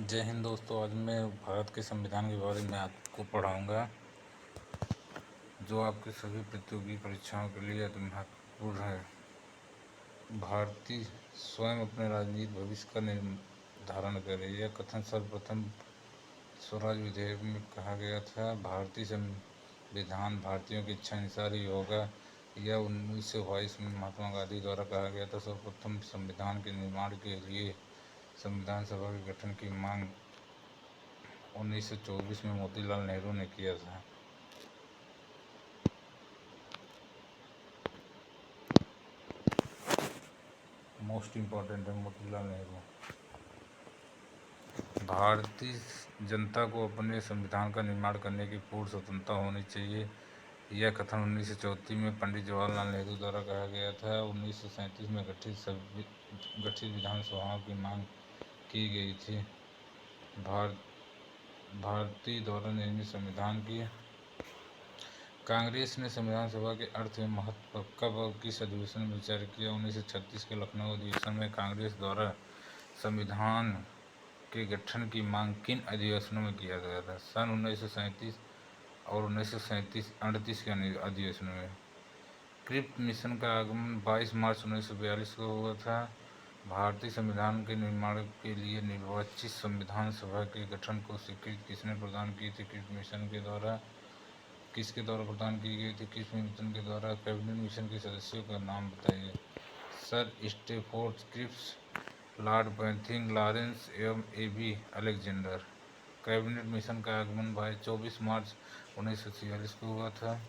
जय हिंद दोस्तों। आज मैं भारत के संविधान के बारे में आपको पढ़ाऊंगा जो आपके सभी प्रतियोगी परीक्षाओं के लिए अति महत्वपूर्ण है। भारतीय स्वयं अपने राजनीतिक भविष्य का निर्धारण करे, यह कथन सर्वप्रथम स्वराज विधेयक में कहा गया था। भारतीय संविधान भारतीयों की इच्छा अनुसार ही होगा, यह 1922 में महात्मा गांधी द्वारा कहा गया था। सर्वप्रथम संविधान के निर्माण के लिए संविधान सभा के गठन की मांग 1924 में मोतीलाल नेहरू ने किया था। मोस्ट इम्पॉर्टेंट है मोतीलाल नेहरू। भारतीय जनता को अपने संविधान का निर्माण करने की पूर्ण स्वतंत्रता होनी चाहिए, यह कथन 1934 में पंडित जवाहरलाल नेहरू द्वारा कहा गया था। 1937 में गठित विधानसभाओं की मांग की गई थी। भारतीय द्वारा निर्मित संविधान की कांग्रेस ने संविधान सभा के अर्थ में महत्व कब और किस अधिवेशन में विचार किया? 1936 के लखनऊ अधिवेशन में कांग्रेस द्वारा संविधान के गठन की मांग किन अधिवेशनों में किया गया था? सन 1937 और 1938 के अधिवेशन में। क्रिप्स मिशन का आगमन 22 मार्च 1942 को हुआ था। भारतीय संविधान के निर्माण के लिए निर्वाचित संविधान सभा के गठन को स्वीकृति किसने प्रदान की थी? क्रिप्स मिशन के द्वारा। किसके द्वारा प्रदान की गई थी? क्रिप्स मिशन के द्वारा। कैबिनेट मिशन के सदस्यों का नाम बताइए। सर स्टैफोर्ड क्रिप्स, लॉर्ड बैंथिंग, लॉरेंस एवं ए.बी. अलेक्जेंडर। कैबिनेट मिशन का आगमन 24 मार्च 1946 को हुआ था।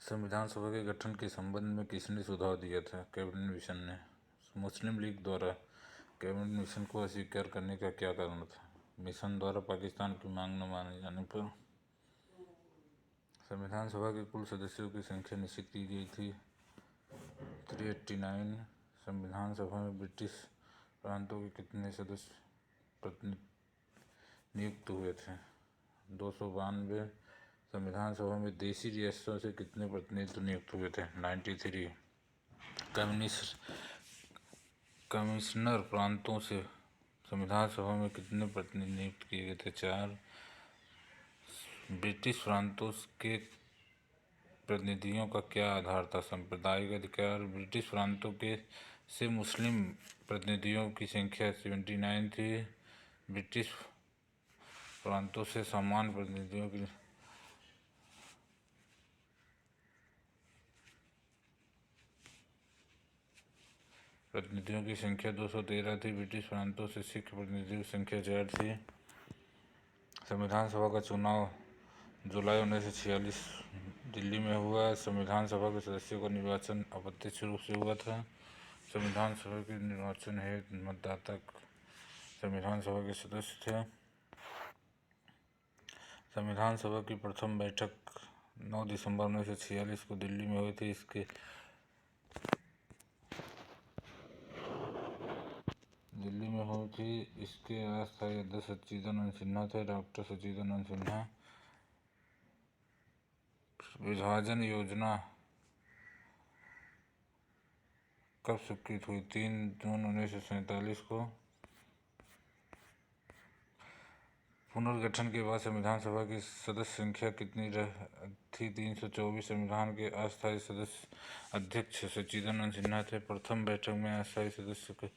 संविधान सभा के गठन के संबंध में किसने सुझाव दिया था? कैबिनेट मिशन ने। मुस्लिम लीग द्वारा कैबिनेट मिशन को अस्वीकार करने का क्या कारण था? मिशन द्वारा पाकिस्तान की मांग न माने जाने पर। संविधान सभा के कुल सदस्यों की संख्या निश्चित की गई थी 389। संविधान सभा में ब्रिटिश प्रांतों के कितने सदस्य प्रतिनिधि नियुक्त हुए थे? 292। संविधान सभा में देशी रियासतों से कितने प्रतिनिधि नियुक्त हुए थे? 93। कमिश्नर प्रांतों से संविधान सभा में कितने प्रतिनिधि नियुक्त किए गए थे? 4। ब्रिटिश प्रांतों के प्रतिनिधियों का क्या आधार था? सांप्रदायिक अधिकार। ब्रिटिश प्रांतों के से मुस्लिम प्रतिनिधियों की संख्या 79 थी। ब्रिटिश प्रांतों से सामान्य प्रतिनिधियों की संख्या 213 थी। ब्रिटिश प्रांतों से सिख प्रतिनिधियों की संख्या 4 थी। संविधान सभा का चुनाव जुलाई 1946 दिल्ली में हुआ। संविधान सभा के सदस्यों का निर्वाचन अप्रत्यक्ष रूप से हुआ था। संविधान सभा के निर्वाचन हेतु मतदाता संविधान सभा के सदस्य थे। संविधान सभा की प्रथम बैठक 9 दिसंबर 1946 को दिल्ली में हुई थी। इसके अस्थायी अध्यक्ष सच्चिदानंद सिन्हा थे। डॉक्टर सच्चिदानंद सिन्हा। विभाजन योजना कब स्वीकृत हुई? 3 जून 1947 को। पुनर्गठन के बाद संविधान सभा की सदस्य संख्या कितनी थी? 324। संविधान के अस्थायी सदस्य अध्यक्ष सच्चिदानंद सिन्हा थे। प्रथम बैठक में अस्थायी सदस्य का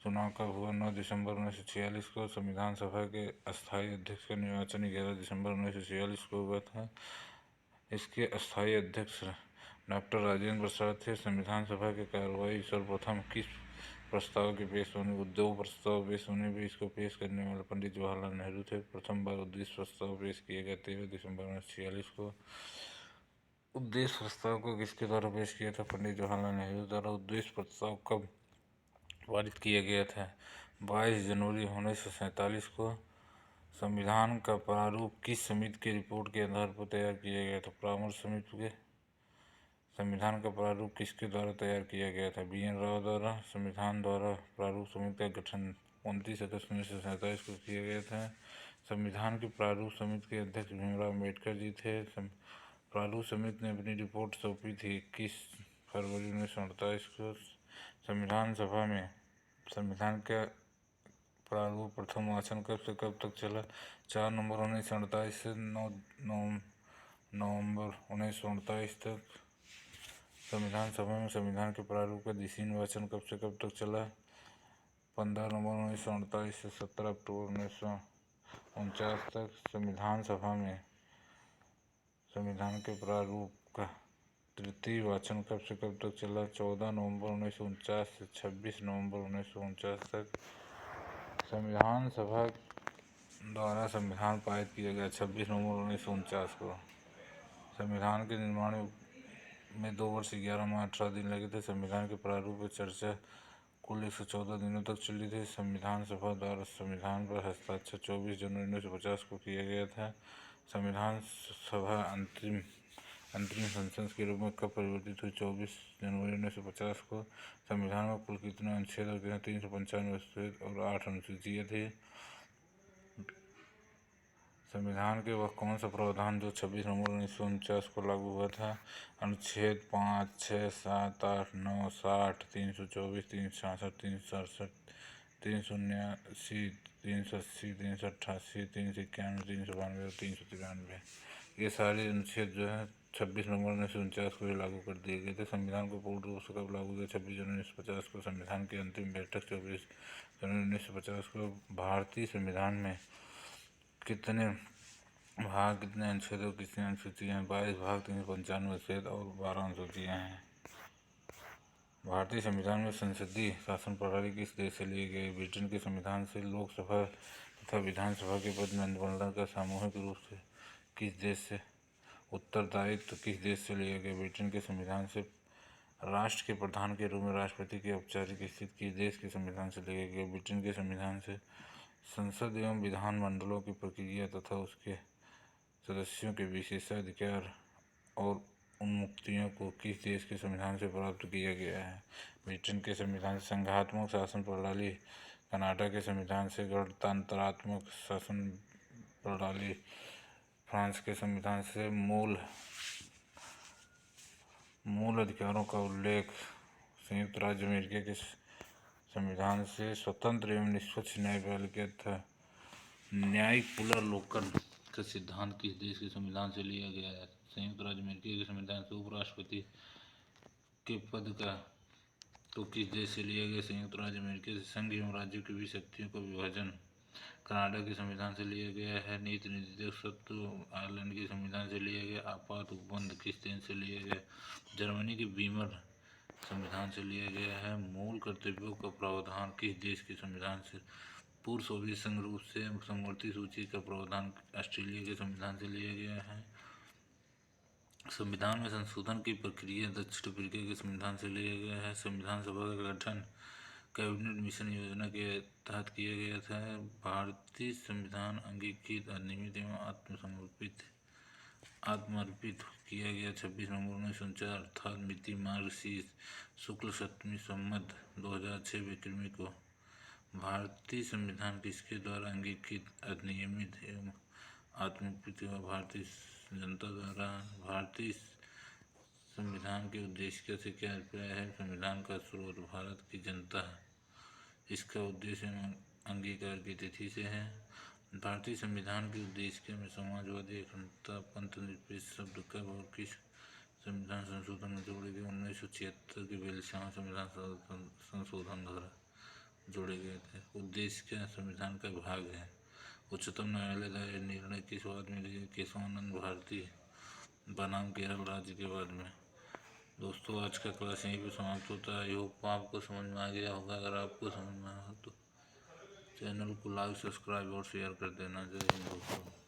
चुनाव कब हुआ? 9 दिसंबर 1946 को। संविधान सभा के अस्थायी अध्यक्ष का निर्वाचन 11 दिसंबर 1946 को हुआ था। इसके अस्थायी अध्यक्ष डॉक्टर राजेंद्र प्रसाद थे। संविधान सभा की कार्रवाई सर्वप्रथम किस प्रस्ताव के पेश होने? दो प्रस्ताव पेश होने पर इसको पेश करने वाले पंडित जवाहरलाल नेहरू थे। प्रथम बार उद्देश्य प्रस्ताव पेश किए गए 13 दिसंबर 1946 को। उद्देश्य प्रस्ताव को किसके द्वारा पेश किया था? पंडित जवाहरलाल नेहरू द्वारा। उद्देश्य प्रस्ताव कब पारित किया गया था? 22 जनवरी 1947 को। संविधान का प्रारूप किस समिति की रिपोर्ट के आधार पर तैयार किया गया था? परामर्श समिति के। संविधान का प्रारूप किसके द्वारा तैयार किया गया था? बी.एन. राव द्वारा। संविधान द्वारा प्रारूप समिति का गठन 29 अगस्त 1947 को किया गया था। संविधान की प्रारूप समिति के अध्यक्ष भीमराव अम्बेडकर जी थे। प्रारूप समिति ने अपनी रिपोर्ट सौंपी थी 21 फरवरी 1948 को संविधान सभा में संविधान का प्रारूप प्रथम वाचन कब से कब तक चला? 4 नवंबर 1948 से 9 नवंबर 1948 तक। संविधान सभा में संविधान के प्रारूप का द्वितीय वाचन कब से कब तक चला? 15 नवंबर 1948 से 17 अक्टूबर 1949 तक। संविधान सभा में संविधान के प्रारूप का तृतीय वाचन कब से कब तक चला? 14 नवंबर 1949 से 26 नवंबर 1949 तक। संविधान सभा द्वारा संविधान पारित किया गया 26 नवंबर 1949 को। संविधान के निर्माण में 2 वर्ष 11 माह 18 दिन लगे थे। संविधान के प्रारूप पर चर्चा कुल 114 दिनों तक चली थी। संविधान सभा द्वारा संविधान पर हस्ताक्षर 24 जनवरी 1950 को किया गया था। संविधान सभा अंतरिम संसद के रूप में कब परिवर्तित हुई? 24 जनवरी 1950 को। संविधान में कुल कितने अनुच्छेद और 395 अनुच्छेद और 8 अनुसूचियाँ थी? संविधान के वह कौन सा प्रावधान जो 26 नवंबर 1949 को लागू हुआ था? अनुच्छेद 5, 6, 7, 8, 9, 60, 324, 366, 367, 379, 380, 388, 391, 392 और 393। ये सारे अनुच्छेद जो है 26 नवंबर 1949 को ही लागू कर दिए गए थे। संविधान को पूर्ण रूप से कब लागू किया? 26 जनवरी 1950 को। संविधान की अंतिम बैठक 24 जनवरी 1950 को। भारतीय संविधान में कितने भाग, कितने अनुच्छेद और कितनी अनुसूचियाँ हैं? 22 भाग, 395 अनुच्छेद और 12 अनुसूचियाँ हैं। भारतीय संविधान में संसदीय शासन प्रणाली किस देश से ली गई? ब्रिटेन के संविधान से। लोकसभा तथा विधानसभा के पद में अनुमंडल का सामूहिक रूप से किस देश से? उत्तरदायित्व किस देश से लिया गया? ब्रिटेन के संविधान से। राष्ट्र के प्रधान के रूप में राष्ट्रपति की औपचारिक स्थिति किस देश के संविधान से लिया गया? ब्रिटेन के संविधान से। संसद एवं विधानमंडलों की प्रक्रिया तथा उसके सदस्यों के विशेषाधिकार और उन्मुक्तियों को किस देश के संविधान से प्राप्त किया गया है? ब्रिटेन के संविधान से। संघात्मक शासन प्रणाली कनाडा के संविधान से। गणतंत्रात्मक शासन प्रणाली फ्रांस के संविधान से। मूल अधिकारों का उल्लेख संयुक्त राज्य अमेरिका के संविधान से। स्वतंत्र एवं निष्पक्ष न्यायपालिका तथा न्यायिक पुनर्विलोकन का सिद्धांत किस देश के संविधान से लिया गया है? संयुक्त राज्य अमेरिका के संविधान से। उपराष्ट्रपति के पद का तो किस देश से लिया गया? संयुक्त राज्य अमेरिका से। संघ एवं राज्यों के बीच शक्तियों का विभाजन कनाडा के संविधान से लिया गया है। नीति निर्देशक तत्व आयरलैंड के संविधान से लिया गया। आपात उपबंध किस देश से लिया गया? जर्मनी के वीमर संविधान से लिया गया है। मूल कर्तव्यों का प्रावधान किस देश के संविधान से? पूर्व सोवियत संघ रूस से। समवर्ती सूची का प्रावधान ऑस्ट्रेलिया के संविधान से लिया गया है। संविधान में संशोधन की प्रक्रिया दक्षिण अफ्रीका के संविधान से लिया गया है। संविधान सभा का गठन कैबिनेट मिशन योजना के तहत किया गया था। भारतीय संविधान अंगीकृत, अधिनियमित एवं आत्मर्पित किया गया 26 नवंबर 1949 अर्थात मिति मार्गशीर्ष शुक्ल 7वीं संवत 2006 विक्रमी को। भारतीय संविधान किसके द्वारा अंगीकृत, अधिनियमित एवं आत्मर्पित हुआ? भारतीय जनता द्वारा। भारतीय संविधान के उद्देश्य से क्या अभिप्राय है? संविधान का स्रोत भारत की जनता है। इसका उद्देश्य अंगीकार की तिथि से है। भारतीय संविधान के उद्देश्य में समाजवादी, अखंडता, पंथ निरपेक्ष शब्द कब और किस संविधान संशोधन में जोड़े गए? 1976 के बेलछाव संविधान संशोधन द्वारा जोड़े गए थे। उद्देश्य क्या संविधान का भाग है? उच्चतम न्यायालय द्वारा निर्णय किस बाद में लिया? केशवानंद भारती बनाम केरल राज्य के बाद में। दोस्तों आज का क्लास यहीं पे समाप्त होता है। आई होप आपको समझ में आ गया होगा। अगर आपको समझ में आया तो चैनल को लाइक, सब्सक्राइब और शेयर कर देना। जय हिंद दोस्तों।